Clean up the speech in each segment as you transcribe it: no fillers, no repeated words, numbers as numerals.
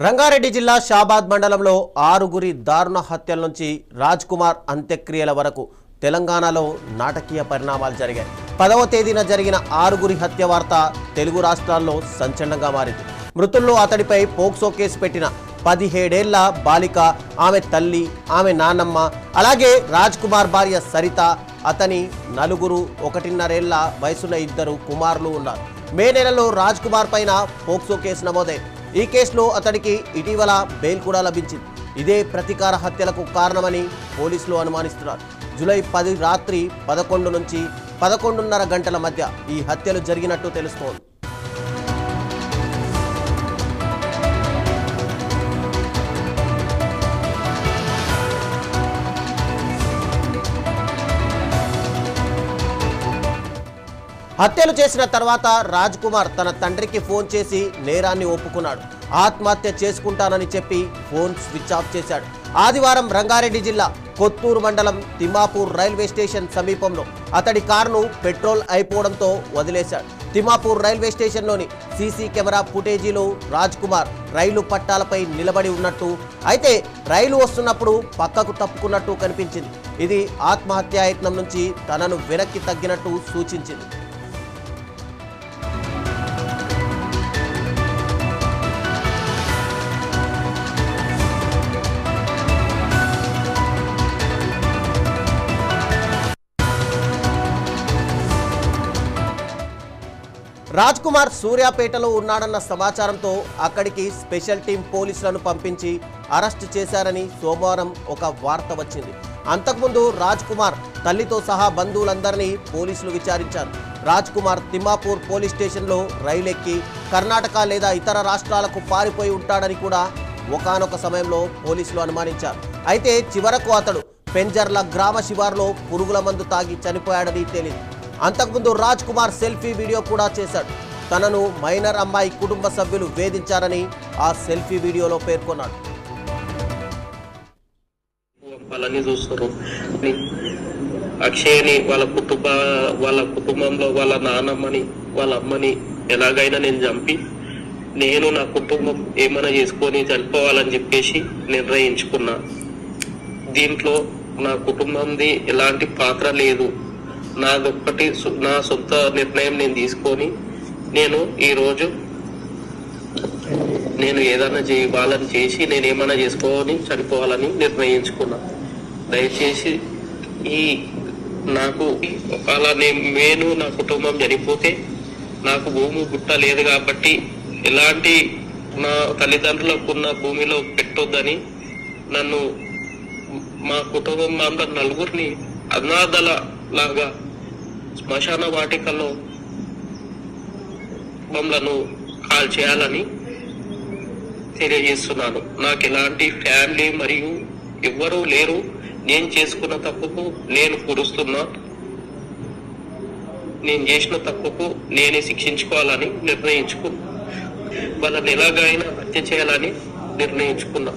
రంగారెడ్డి జిల్లా షాబాద్ మండలంలో ఆరుగురి దారుణ హత్యల నుంచి రాజ్ కుమార్ అంత్యక్రియల వరకు తెలంగాణలో నాటకీయ పరిణామాలు జరిగాయి. 10వ తేదీన జరిగిన ఆరుగురి హత్య వార్త తెలుగు రాష్ట్రాల్లో సంచలనంగా మారింది. మృతుల్లో అతడిపై పోక్సో కేసు పెట్టిన 17 ఏళ్ల బాలిక, ఆమె తల్లి, ఆమె నాన్నమ్మ, అలాగే రాజ్ కుమార్ భార్య సరిత, అతని నలుగురు 1.5 ఏళ్ల వయసున్న 2 కుమారులు ఉన్నారు. మే నెలలో రాజ్ కుమార్ పైన పోక్సో కేసు నమోదైంది. ఈ కేసులో అతడికి ఇటీవల బెయిల్ కూడా లభించింది. ఇదే ప్రతీకార హత్యలకు కారణమని పోలీసులు అనుమానిస్తున్నారు. జూలై 10 రాత్రి 11 నుంచి 11:30 గంటల మధ్య ఈ హత్యలు జరిగినట్టు తెలుస్తోంది. హత్యలు చేసిన తర్వాత రాజ్ కుమార్ తన తండ్రికి ఫోన్ చేసి నేరాన్ని ఒప్పుకున్నాడు. ఆత్మహత్య చేసుకుంటానని చెప్పి ఫోన్ స్విచ్ ఆఫ్ చేశాడు. ఆదివారం రంగారెడ్డి జిల్లా కొత్తూరు మండలం తిమ్మాపూర్ రైల్వే స్టేషన్ సమీపంలో అతడి కారును పెట్రోల్ అయిపోవడంతో వదిలేశాడు. తిమ్మాపూర్ రైల్వే స్టేషన్లోని సీసీ కెమెరా ఫుటేజీలో రాజ్ కుమార్ రైలు పట్టాలపై నిలబడి ఉన్నట్టు, అయితే రైలు వస్తున్నప్పుడు పక్కకు తప్పుకున్నట్టు కనిపించింది. ఇది ఆత్మహత్యాయత్నం నుంచి తనను వెనక్కి తగ్గినట్టు సూచించింది. రాజ్ కుమార్ సూర్యాపేటలో ఉన్నాడన్న సమాచారంతో అక్కడికి స్పెషల్ టీం పోలీసులను పంపించి అరెస్ట్ చేశారని సోమవారం ఒక వార్త వచ్చింది. అంతకుముందు రాజ్ కుమార్ తల్లితో సహా బంధువులందరినీ పోలీసులు విచారించారు. రాజ్ కుమార్ తిమ్మాపూర్ పోలీస్ స్టేషన్లో రైలు ఎక్కి కర్ణాటక లేదా ఇతర రాష్ట్రాలకు పారిపోయి ఉంటాడని కూడా ఒకానొక సమయంలో పోలీసులు అనుమానించారు. అయితే చివరకు అతడు పెంజర్ల గ్రామ శివారులో పురుగుల మందు తాగి చనిపోయాడని తేలింది. అంతకుముందు రాజ్ కుమార్ సెల్ఫీ వీడియో కూడా చేశాడు. తనను మైనర్ అమ్మాయి కుటుంబ సభ్యులు వేధించారని ఆ సెల్ఫీ వీడియోలో పేర్కొన్నాడు. వాళ్ళని చూస్తారు, అక్షయ్ని వాళ్ళ కుటుంబంలో వాళ్ళ నాన్నమ్మని వాళ్ళ అమ్మని ఎలాగైనా నేను చంపి నేను నా కుటుంబం ఏమైనా చేసుకొని చనిపోవాలని చెప్పేసి నిర్ణయించుకున్నా. దీంట్లో నా కుటుంబంది ఎలాంటి పాత్ర లేదు. నాదొక్కటి నా సొంత నిర్ణయం నేను తీసుకొని ఈరోజు నేను ఏదైనా వాళ్ళని చేసి నేను ఏమైనా చేసుకొని చనిపోవాలని నిర్ణయించుకున్నా. దయచేసి నాకు ఒకవేళ నేను నా కుటుంబం చనిపోతే నాకు భూమి గుట్ట లేదు కాబట్టి ఎలాంటి నా తల్లిదండ్రులకు ఉన్న భూమిలో పెట్టొద్దని నన్ను మా కుటుంబం అందరు నలుగురిని అనాథల లాగా శ్మశాన వాటికల్లో మమ్మలను కాల్ చేయాలని తెలియజేస్తున్నాను. నాకు ఎలాంటి ఫ్యామిలీ మరియు ఎవ్వరూ లేరు. నేను చేసుకున్న తప్పుకు నేను పురుస్తున్నా. నేను చేసిన తప్పుకు నేనే శిక్షించుకోవాలని నిర్ణయించుకున్నా. వాళ్ళని ఎలాగైనా హత్య చేయాలని నిర్ణయించుకున్నా.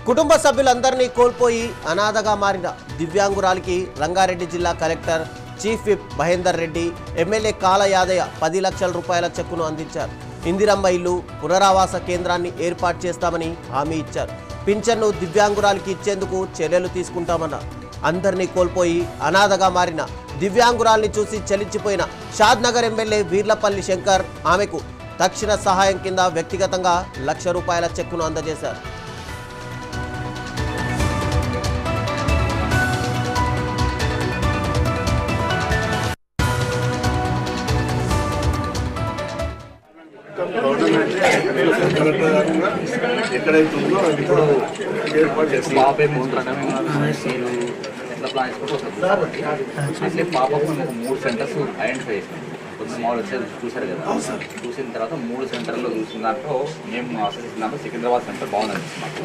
కుటుంబ సభ్యులందరినీ కోల్పోయి అనాథగా మారిన దివ్యాంగురాలికి రంగారెడ్డి జిల్లా collector chief whip Mahender Reddy, MLA కాల యాదయ్య 10 లక్షల రూపాయల చెక్కును అందించారు. ఇందిరమ్మ ఇల్లు పునరావాస కేంద్రాన్ని ఏర్పాటు చేస్తామని హామీ ఇచ్చారు. పింఛన్ను దివ్యాంగురాలికి ఇచ్చేందుకు చర్యలు తీసుకుంటామన్నారు. అందరినీ కోల్పోయి అనాథగా మారిన దివ్యాంగురాల్ని చూసి చలించిపోయిన షాద్నగర్ ఎమ్మెల్యే వీర్లపల్లి శంకర్ ఆమెకు తక్షణ సహాయం కింద వ్యక్తిగతంగా 1 లక్ష రూపాయల చెక్కును అందజేశారు. ఎక్కడైతే ఉందో ఇప్పుడు ఏర్పాటు చేస్తాం. పాపే ముందు ఎట్లా ప్లాన్ చేసుకుంటే అట్లే పాపకు మేము 3 సెంటర్స్ ఐడెంటిఫై చేసాం. కొంచెం మామూలు వచ్చేది చూశారు కదా, చూసిన తర్వాత 3 సెంటర్లో చూసిన దాంట్లో మేము అసలు దాంట్లో సికింద్రాబాద్ సెంటర్ బాగుంది మాకు.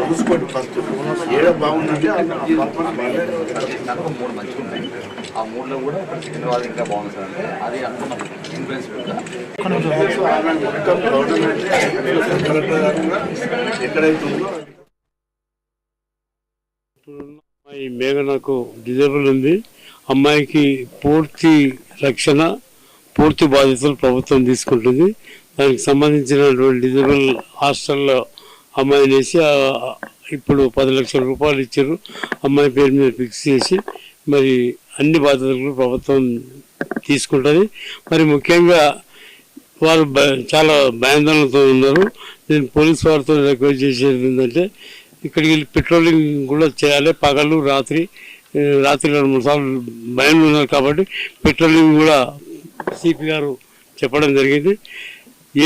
చూసుకోండి ఫస్ట్ ఏదో బాగుందంటే 3 మంచిగా ఉన్నాయి. ఆ మూడులో కూడా ఇక్కడ సికింద్రాబాద్ ఇంకా బాగుంది సార్ అంటే అది అనుకున్నాం ఇన్ఫ్లుయెన్స్ ఎక్కడైతే ఉందో అమ్మాయి మేఘనకు డిజేబుల్ ఉంది. అమ్మాయికి పూర్తి రక్షణ, పూర్తి బాధ్యతలు ప్రభుత్వం తీసుకుంటుంది. దానికి సంబంధించినటువంటి డిజేబుల్ హాస్టల్లో అమ్మాయిని వేసి ఇప్పుడు 10 లక్షల రూపాయలు ఇచ్చారు. అమ్మాయి పేరు మీద ఫిక్స్ చేసి మరి అన్ని బాధ్యతలు ప్రభుత్వం తీసుకుంటుంది. మరి ముఖ్యంగా వారు చాలా భయాందోళనతో ఉన్నారు. నేను పోలీస్ వారితో రిక్వెస్ట్ చేసేది ఏంటంటే ఇక్కడికి వెళ్ళి పెట్రోలింగ్ కూడా చేయాలి. పగలు రాత్రి 2-3 సార్లు భయం ఉన్నారు కాబట్టి పెట్రోలింగ్ కూడా సిపి గారు చెప్పడం జరిగింది.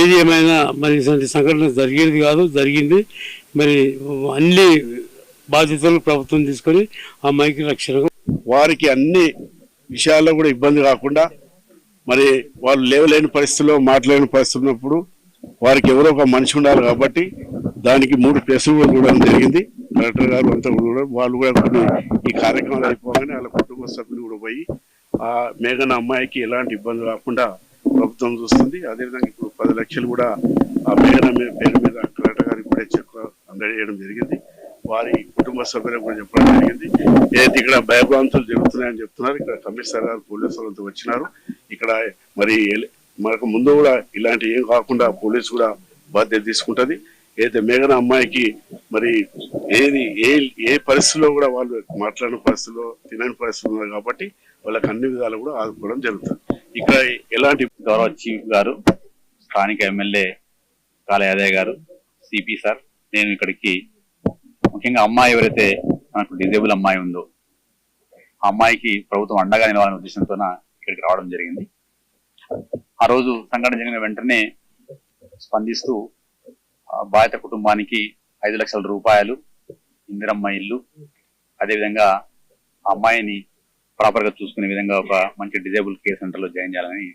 ఏది ఏమైనా మరి ఇలాంటి సంఘటన జరిగేది కాదు, జరిగింది. మరి అన్ని బాధ్యతలు ప్రభుత్వం తీసుకొని అమ్మాయికి రక్షణ, వారికి అన్ని విషయాల్లో కూడా ఇబ్బంది కాకుండా మరి వాళ్ళు లేవలేని పరిస్థితుల్లో మాట్లాడలేని పరిస్థితి ఉన్నప్పుడు వారికి ఎవరో ఒక మనిషి ఉండాలి కాబట్టి దానికి 3 ప్లేసులు కూడా చూడడం జరిగింది. కలెక్టర్ గారు అంతా కూడా వాళ్ళు కూడా కొన్ని ఈ కార్యక్రమాలు అయిపోగానే వాళ్ళ కుటుంబ సభ్యులు కూడా పోయి ఆ మేఘన అమ్మాయికి ఎలాంటి ఇబ్బంది రాకుండా ప్రభుత్వం చూస్తుంది. అదేవిధంగా ఇప్పుడు 10 లక్షలు కూడా ఆ మేఘన పేరు మీద కలెక్టర్ గారికి కూడా చెక్ అందజేయడం జరిగింది. వారి కుటుంబ సభ్యులకు కూడా చెప్పడం జరిగింది. ఏదైతే ఇక్కడ భయభ్రాంతులు జరుగుతున్నాయని చెప్తున్నారు. ఇక్కడ కమిషనర్ గారు పోలీసులతో వచ్చినారు. ఇక్కడ మరి మనకు ముందు కూడా ఇలాంటి ఏం కాకుండా పోలీసు కూడా బాధ్యత తీసుకుంటది. ఏదైతే మేఘన అమ్మాయికి మరి ఏ పరిస్థితుల్లో కూడా వాళ్ళు మాట్లాడిన పరిస్థితుల్లో తినని పరిస్థితులు ఉన్నారు కాబట్టి వాళ్ళకి అన్ని విధాలు కూడా ఆదుకోవడం జరుగుతుంది. ఇక్కడ ఎలాంటి గౌరవ చీఫ్ గారు, స్థానిక ఎమ్మెల్యే కాళ యాదయ్య గారు, సిపి సార్, నేను ఇక్కడికి ముఖ్యంగా అమ్మాయి ఎవరైతే మనకు డిజేబుల్ అమ్మాయి ఉందో ఆ అమ్మాయికి ప్రభుత్వం అండగా నిలవాలనే ఉద్దేశంతో ఇక్కడికి రావడం జరిగింది. ఆ రోజు సంఘటన జరిగిన వెంటనే స్పందిస్తూ బాధిత కుటుంబానికి 5 లక్షల రూపాయలు, ఇందిరమ్మ ఇల్లు, అదేవిధంగా ఆ అమ్మాయిని ప్రాపర్ గా చూసుకునే విధంగా ఒక మంచి డిజేబుల్ కేర్ సెంటర్ లో జాయిన్ చేయాలని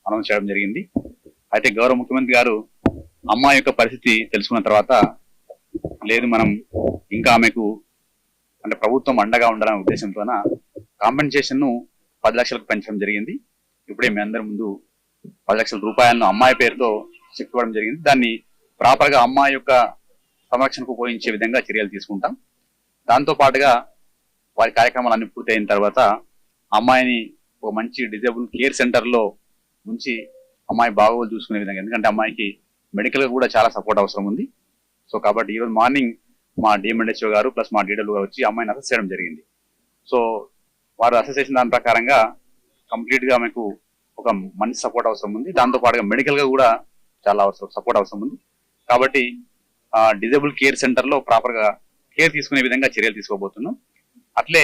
అనౌన్స్ చేయడం జరిగింది. అయితే గౌరవ ముఖ్యమంత్రి గారు అమ్మాయి యొక్క పరిస్థితి తెలుసుకున్న తర్వాత లేదు మనం ఇంకా ఆమెకు అంటే ప్రభుత్వం అండగా ఉండాలనే ఉద్దేశంతో కాంపెన్సేషన్ ను 10 లక్షలకు పెంచడం జరిగింది. ఇప్పుడే మీ అందరి ముందు 10 లక్షల రూపాయలను అమ్మాయి పేరుతో చెక్ ఇవ్వడం జరిగింది. దాన్ని ప్రాపర్ గా అమ్మాయి యొక్క సంరక్షణకు ఉపయోగించే విధంగా చర్యలు తీసుకుంటాం. దాంతో పాటుగా వారి కార్యక్రమాలు అన్ని పూర్తయిన తర్వాత అమ్మాయిని ఒక మంచి డిజేబుల్ కేర్ సెంటర్ లో ఉంచి అమ్మాయి బాగోగులు చూసుకునే విధంగా, ఎందుకంటే అమ్మాయికి మెడికల్ గా కూడా చాలా సపోర్ట్ అవసరం ఉంది. సో కాబట్టి ఈరోజు మార్నింగ్ మా డిఎంఎన్హెచ్ఓ గారు ప్లస్ మా డీడబ్ల్యూ గారు వచ్చి అమ్మాయిని అసెస్ చేయడం జరిగింది. సో వారు అసెస్ చేసిన దాని ప్రకారంగా కంప్లీట్ గా మీకు ఒక మంచి సపోర్ట్ అవసరం ఉంది. దాంతో పాటుగా మెడికల్ గా కూడా చాలా సపోర్ట్ అవసరం ఉంది. కాబట్టి డిజేబుల్ కేర్ సెంటర్ లో ప్రాపర్ గా కేర్ తీసుకునే విధంగా చర్యలు తీసుకోబోతున్నాం. అట్లే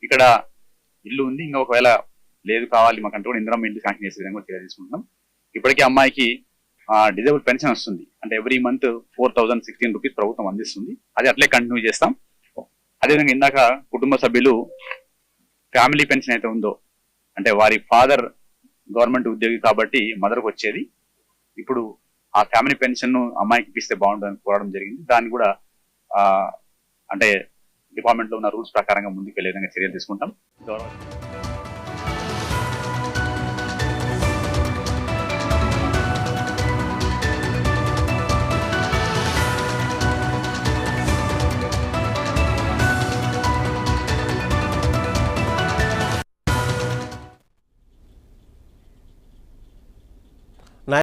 ఇక్కడ ఇల్లు ఉంది, ఇంకా ఒకవేళ లేదు కావాలి మాకంటే కూడా ఇందిరమ్మ ఇల్లు శాంక్షన్ చేసే విధంగా చర్యలు తీసుకుంటున్నాం. ఇప్పటికీ అమ్మాయికి డిజేబుల్ పెన్షన్ వస్తుంది, అంటే ఎవ్రీ మంత్ 4016 రూపీస్ ప్రభుత్వం అందిస్తుంది. అది అట్లే కంటిన్యూ చేస్తాం. అదేవిధంగా ఇందాక కుటుంబ సభ్యులు ఫ్యామిలీ పెన్షన్ అయితే ఉందో, అంటే వారి ఫాదర్ గవర్నమెంట్ ఉద్యోగి కాబట్టి మదర్కి వచ్చేది, ఇప్పుడు ఆ ఫ్యామిలీ పెన్షన్ ను అమ్మాయికి ఇప్పిస్తే బాగుంటుందని కోరడం జరిగింది. దాన్ని కూడా అంటే డిపార్ట్మెంట్ లో ఉన్న రూల్స్ ప్రకారంగా ముందుకు వెళ్లే విధంగా చర్యలు తీసుకుంటాం.